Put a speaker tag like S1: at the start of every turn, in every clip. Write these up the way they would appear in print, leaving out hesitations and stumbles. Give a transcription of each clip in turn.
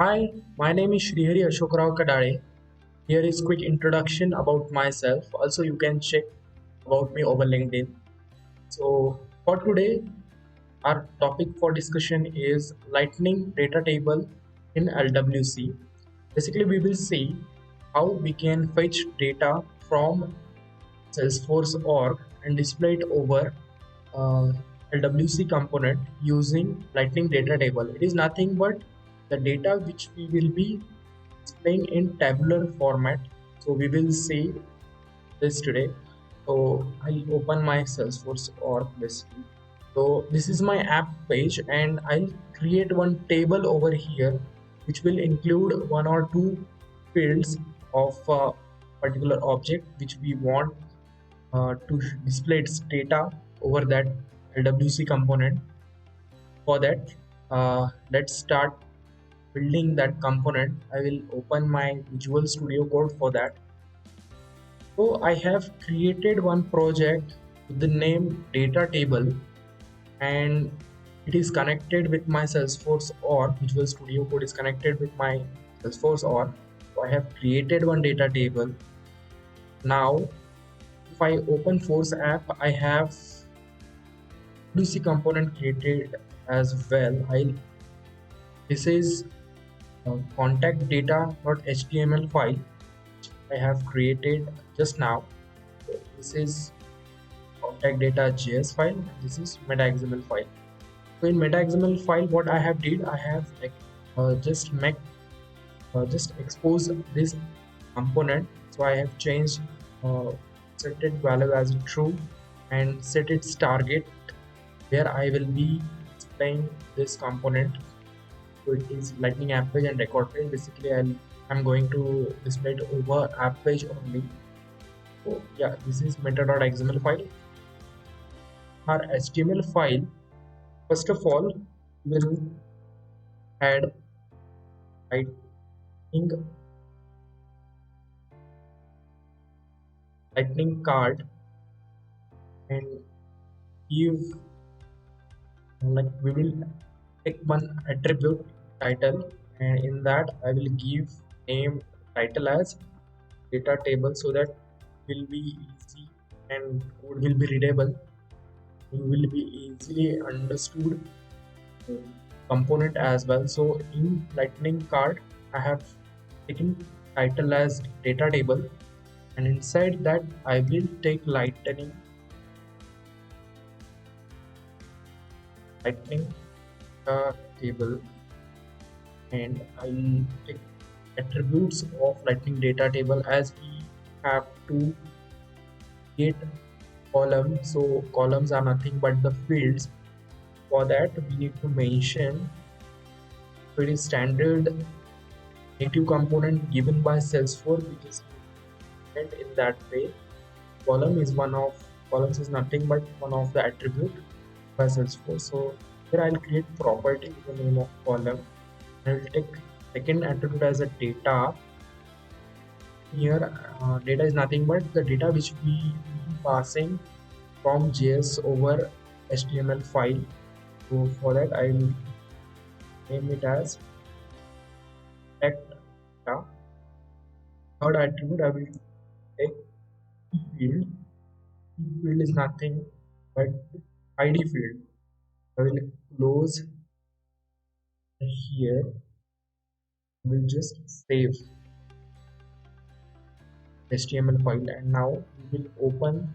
S1: Hi, my name is Srihari Ashokrao Kadare. Here is quick introduction about myself. Also, you can check about me over LinkedIn. So, for today, our topic for discussion is Lightning Datatable in LWC. Basically, we will see how we can fetch data from Salesforce org and display it over uh, LWC component using Lightning Datatable. It is nothing but the data which we will be displaying in tabular format. So we will see this today. So I'll open my Salesforce org basically. So this is my app page and I'll create one table over here which will include one or two fields of a particular object which we want to display its data over that LWC component. For that, let's start building that component. I will open my Visual Studio Code for that. So I have created one project with the name data table and it is connected with my Salesforce org. Visual Studio Code is connected with my Salesforce org. So I have created one data table. Now if I open Force app, I have LWC component created as well. This is contact data.html file I have created just now. This is contact data.js file. This is meta.xml file. So in meta.xml file, what I have did, I have like just expose this component. So I have changed set it value as true and set its target where I will be displaying this component. So it is Lightning app page and record page. Basically, I'm going to display it over app page only. So yeah, this is meta.xml file. Our HTML file, first of all, will add lightning lightning card and give like we will take one attribute title, and in that I will give name title as data table so that will be easy and code will be readable. It will be easily understood component as well. So in lightning card I have taken title as data table, and inside that I will take lightning table, and I'll take attributes of lightning data table as we have to create column. So columns are nothing but the fields. For that we need to mention, so it is standard native component given by Salesforce which is meant in that way. Columns is nothing but one of the attribute by Salesforce. So here I'll create property with the name of column. I will take second attribute as a data. Here data is nothing but the data which we passing from JS over HTML file. So for that I will name it as text data. Third attribute I will take field. Field is nothing but ID field. I will close here. I will just save HTML file, and now we will open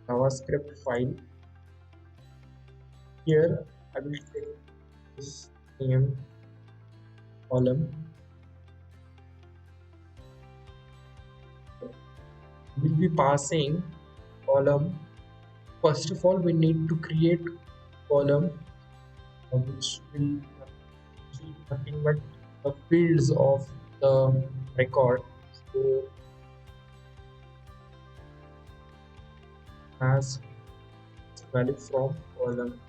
S1: JavaScript file. Here I will take this name column. We will be passing column. First of all, we need to create column which will be nothing but the fields of the record. So as value from column.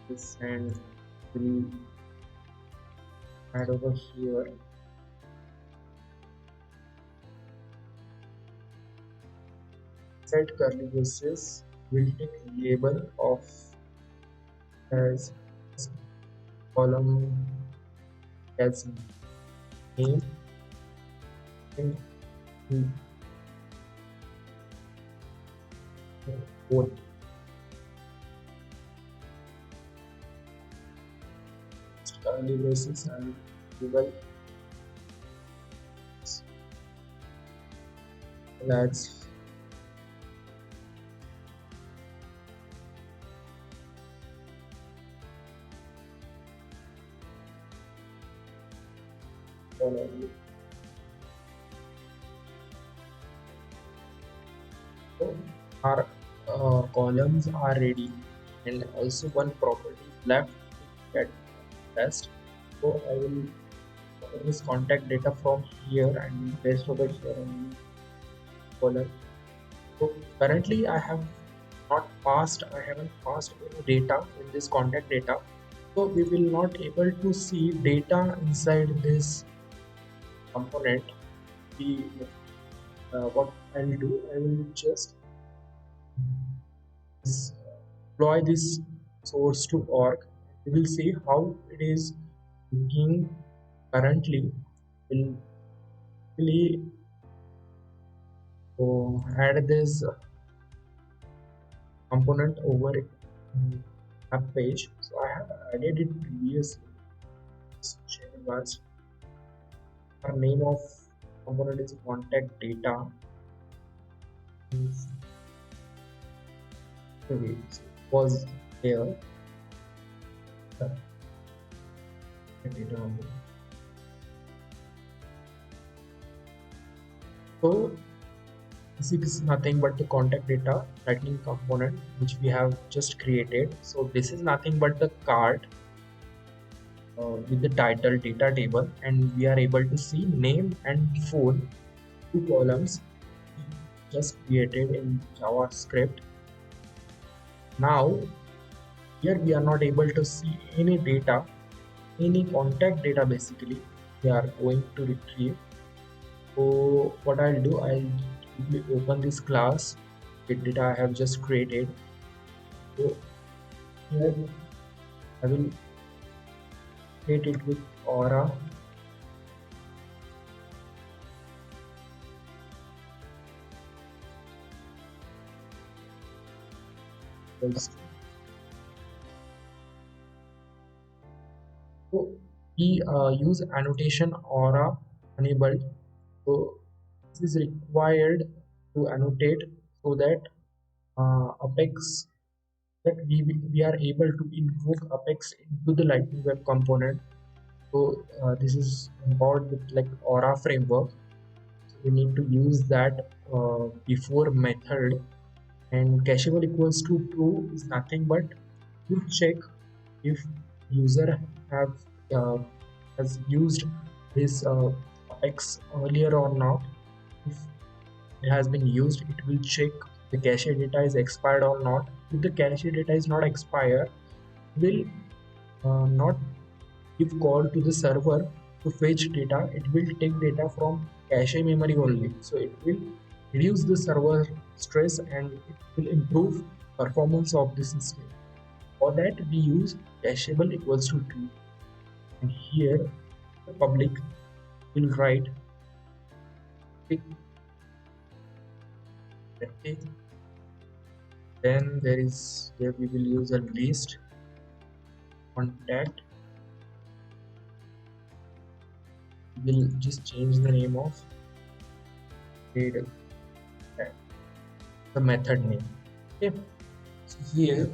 S1: This and will add over here. Set curly braces will take label of as column as name and both LWC and Google. That's all. So our columns are ready, and also one property is left to get test. So I will copy this contact data from here and paste over here and column. So currently I haven't passed any data in this contact data. So we will not able to see data inside this component. We What I'll do, I will just deploy this source to org. We will see how it is looking currently. We'll really add this component over in app page. So I have added it previously. Share was our name of component is contact data. Okay, so it was there. The data. So this is nothing but the contact data lightning component which we have just created. So this is nothing but the card with the title data table, and we are able to see name and phone, two columns just created in JavaScript. Now here we are not able to see any data, any contact data basically we are going to retrieve. So what I'll do, I'll quickly open this class with data I have just created. So here I will create it with Aura. So we use annotation Aura enabled. So this is required to annotate so that Apex that we are able to invoke Apex into the Lightning Web Component. So this is about with like Aura framework. So we need to use that before method, and cacheable equals to true is nothing but to check if user have uh, has used this Apex earlier or not. If it has been used, it will check the cache data is expired or not. If the cache data is not expired, will not give call to the server to fetch data. It will take data from cache memory only. So it will reduce the server stress and it will improve performance of the system. For that we use cacheable equals to true, and here the public will write pick. Then here we will use a list contact. We will just change the name of the method name. Okay, so here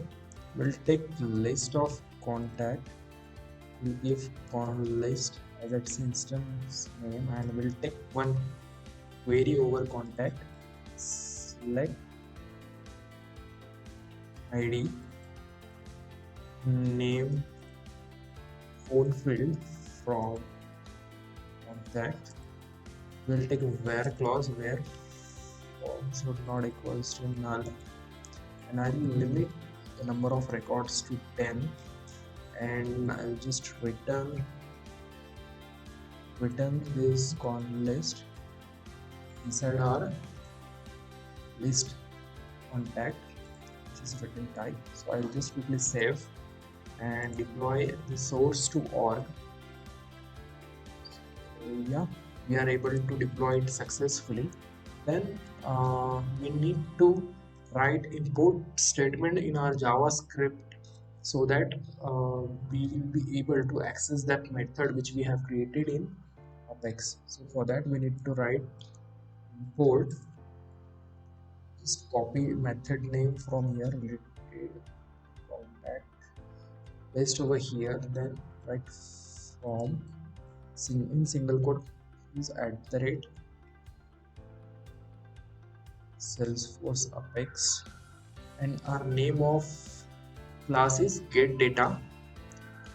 S1: we'll take list of contact. We'll give list as its instance name, and we'll take one query over contact. Select ID, name, phone field from contact. We'll take a where clause where form should not equals to null, and I'll limit the number of records to 10, and I'll just return this con list inside our list contact. This is written type, so I'll just quickly save. and deploy the source to org. Yeah, we are able to deploy it successfully. Then we need to write import statement in our JavaScript so that we will be able to access that method which we have created in Apex. So for that we need to write import, just copy method name from here, related contact, paste over here, then write from in single quote use @ Salesforce Apex, and our name of class is get data.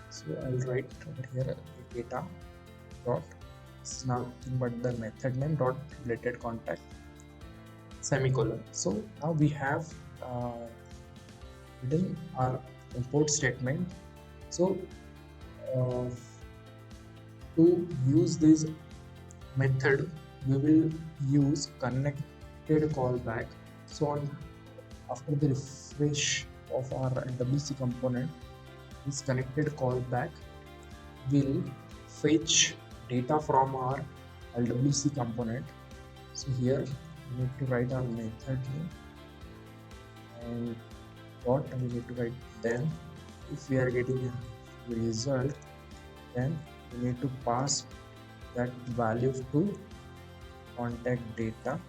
S1: So I'll write over here get data dot, it's nothing but the method name dot related contact semicolon. So now we have written our import statement. So uh, to use this method we will use connected callback. So on after the refresh of our LWC component, this connected callback will fetch data from our LWC component. So here we need to write our method name and dot, and we need to write then. If we are getting a result, then we need to pass that value to contact data.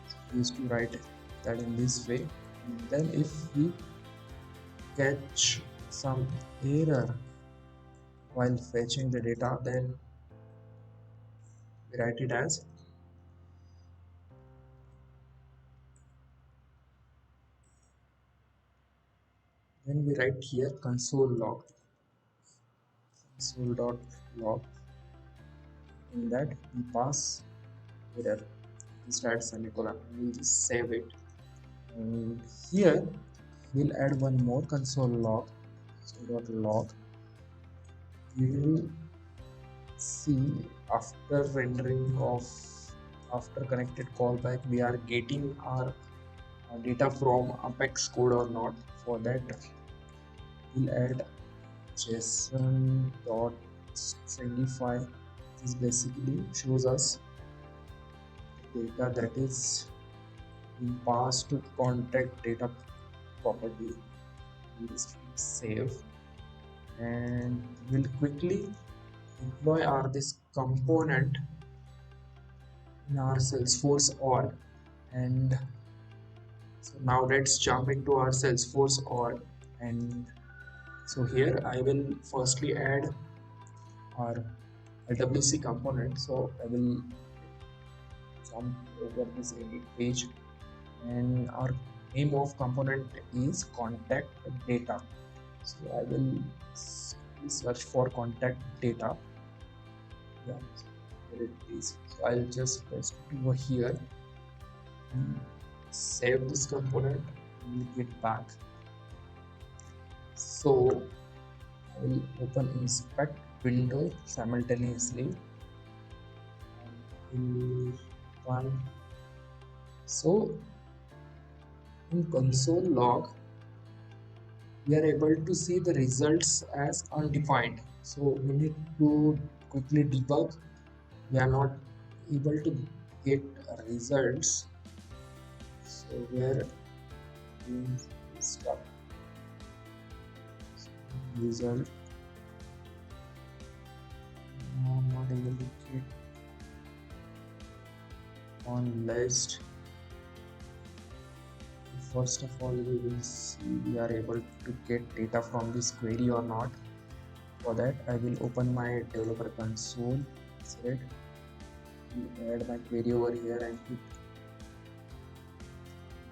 S1: So we used to write that in this way. And then if we catch some error while fetching the data, then we write it as then we write here console.log. In that we pass error, we start semicolon, and we'll just save it. And here we'll add one more console log. So dot log, we will see after rendering of after connected callback we are getting our data from Apex code or not. For that we'll add JSON dot stringify. This basically shows us data that is being passed to contact data property. We'll just save, and we'll quickly deploy our this component in our Salesforce org. And so now let's jump into our Salesforce org. And so here I will firstly add our LWC component. So I will jump over this edit page, and our name of component is contact data. So I will search for contact data. Yeah, so here it is. So I'll just paste it over here and save this component and we'll get back. So I will open inspect window simultaneously. One. So in console log we are able to see the results as undefined. So we need to quickly debug. We are not able to get results. So where is stop result? No, I'm not able to get on list. First of all, we will see we are able to get data from this query or not. For that I will open my developer console. Select, add my query over here and hit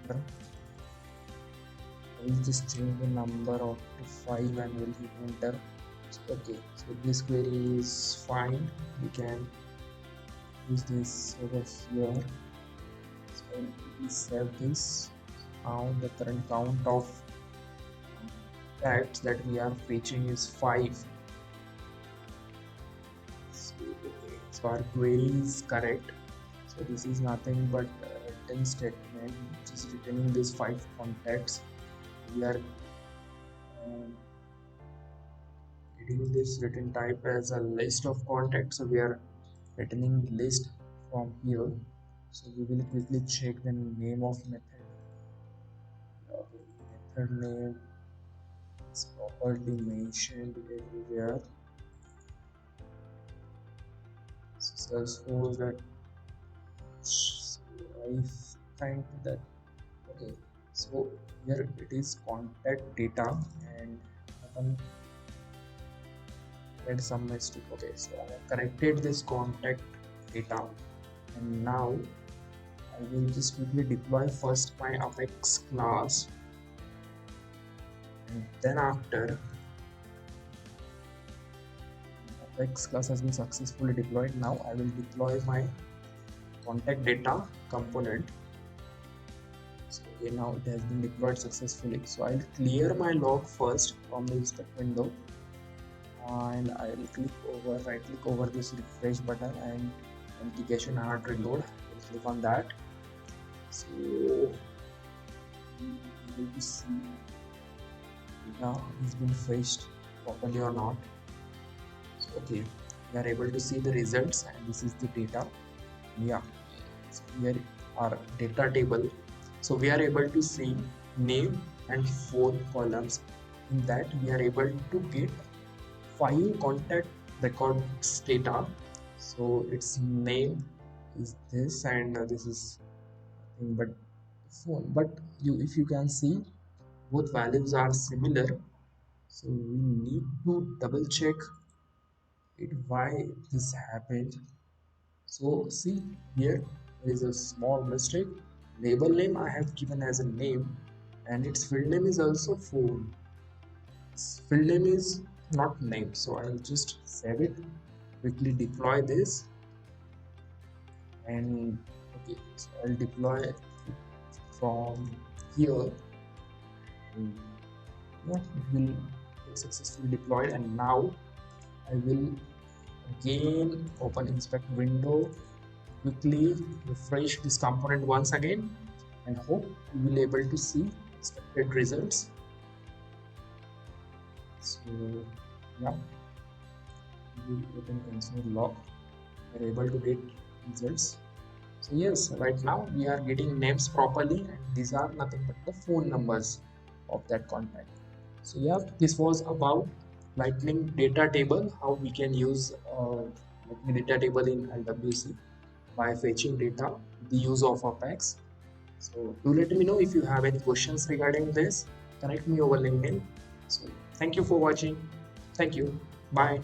S1: enter. I will just change the number of to 5 and will hit enter. Okay, so this query is fine. We can use this over here. So I will save this. Now the current count of facts that we are fetching is 5. So our query is correct. So this is nothing but a return statement which is returning these 5 contacts. We are getting this return type as a list of contacts, so we are returning list from here. So we will quickly check the name of method. Okay, method name is properly mentioned everywhere. So Salesforce that, so I find that. Okay, so here it is contact data, and happen made some mistake. Okay, so I have corrected this contact data, and now I will just quickly deploy first my Apex class, and then after Apex class has been successfully deployed, now I will deploy my contact data component. So okay, now it has been deployed successfully. So I'll clear my log first from the inspect window, and I will right click over this refresh button and authentication hard reload. I'll click on that. So you will be able to see data has been fetched properly or not. So okay, we are able to see the results, and this is the data. Yeah, so here are data table. So we are able to see name and 4 columns. In that we are able to get 5 contact records data. So its name is this, and this is nothing but phone. But if you can see, both values are similar. So we need to double check it why this happened. So see here, there is a small mistake. Label name I have given as a name, and its field name is also phone. Its field name is not name. So I'll just save it, quickly deploy this, and okay, so I'll deploy it from here. And yeah, it will get successfully deployed, and now I will again open inspect window, quickly refresh this component once again, and hope you will able to see expected results. So yeah, we will open console log. We are able to get results. So yes, right now we are getting names properly, and these are nothing but the phone numbers of that contact. So yeah, this was about Lightning data table, how we can use Lightning data table in LWC by fetching data with the use of Apex. So do let me know if you have any questions regarding this. Connect me over LinkedIn. So thank you for watching. Thank you. Bye.